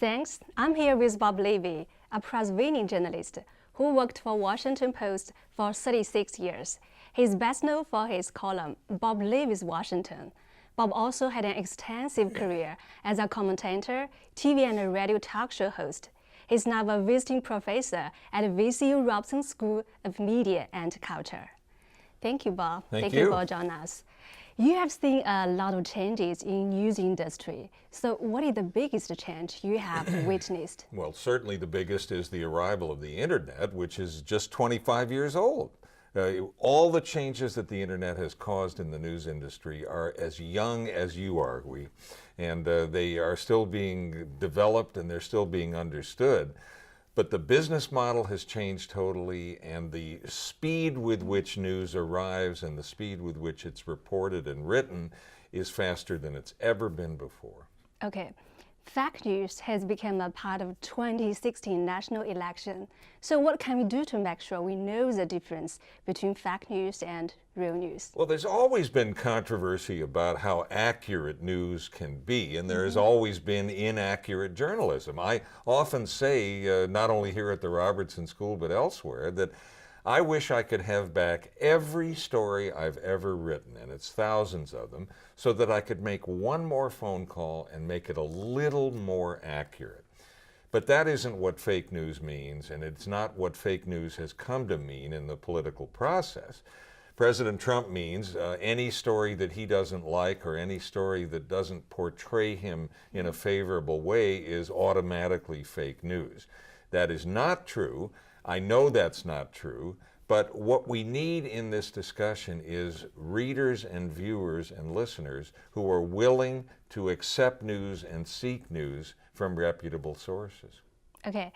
Thanks. I'm here with Bob Levey, a prize-winning journalist who worked for Washington Post for 36 years. He's best known for his column, Bob Levey's Washington. Bob also had an extensive career as a commentator, TV and radio talk show host. He's now a visiting professor at VCU Robertson School of Media and Culture. Thank you, Bob. Thank you for joining us. You have seen a lot of changes in news industry. So what is the biggest change you have witnessed? Well, certainly the biggest is the arrival of the internet, which is just 25 years old. All the changes that the internet has caused in the news industry are as young as you are, and they are still being developed and they're still being understood. But the business model has changed totally, and the speed with which news arrives and the speed with which it's reported and written is faster than it's ever been before. Okay. Fake news has become a part of 2016 national election. So what can we do to make sure we know the difference between fake news and real news? Well, there's always been controversy about how accurate news can be, and there has always been inaccurate journalism. I often say, not only here at the Robertson School but elsewhere, that I wish I could have back every story I've ever written, and it's thousands of them, so that I could make one more phone call and make it a little more accurate. But that isn't what fake news means, and it's not what fake news has come to mean in the political process. President Trump means any story that he doesn't like or any story that doesn't portray him in a favorable way is automatically fake news. That is not true. I know that's not true, but what we need in this discussion is readers and viewers and listeners who are willing to accept news and seek news from reputable sources. Okay.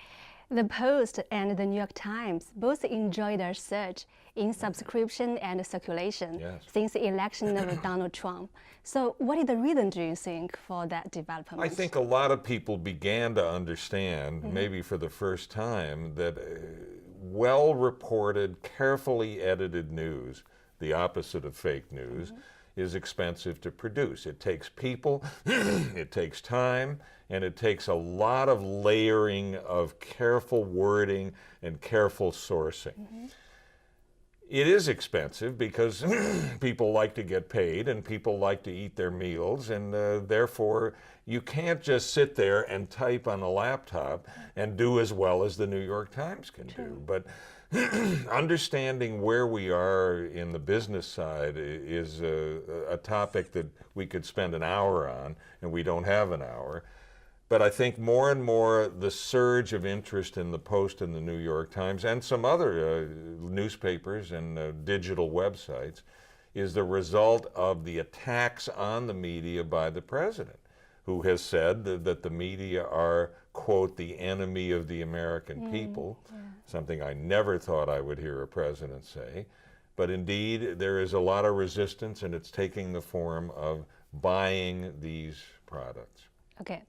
The Post and the New York Times both enjoyed a surge in subscription and circulation since the election of Donald Trump. So what is the reason, do you think, for that development? I think a lot of people began to understand, maybe for the first time, that well-reported, carefully edited news, the opposite of fake news, is expensive to produce. It takes people, it takes time, and it takes a lot of layering of careful wording and careful sourcing. It is expensive because people like to get paid and people like to eat their meals, and therefore you can't just sit there and type on a laptop and do as well as the New York Times can do. But understanding where we are in the business side is a topic that we could spend an hour on, and we don't have an hour. But I think more and more the surge of interest in the Post and the New York Times and some other newspapers and digital websites is the result of the attacks on the media by the president, who has said that the media are, quote, the enemy of the American people, something I never thought I would hear a president say. But indeed, there is a lot of resistance, and it's taking the form of buying these products. Okay.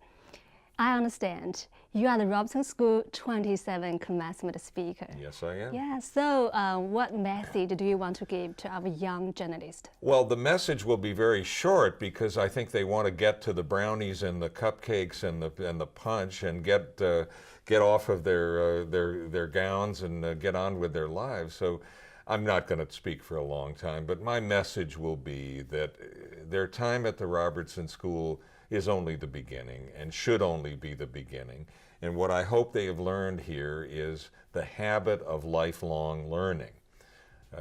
I understand. You are the Robertson School 27 commencement speaker. Yes, I am. Yeah, so what message do you want to give to our young journalists? Well, the message will be very short because I think they want to get to the brownies and the cupcakes and the punch and get off of their gowns and get on with their lives. So I'm not going to speak for a long time, but my message will be that their time at the Robertson School is only the beginning and should only be the beginning. And what I hope they have learned here is the habit of lifelong learning.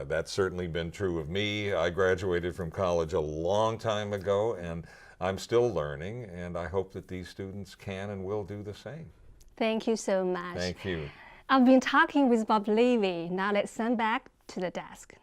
That's certainly been true of me. I graduated from college a long time ago, and I'm still learning, and I hope that these students can and will do the same. Thank you so much. Thank you. I've been talking with Bob Levey. Now let's send back to the desk.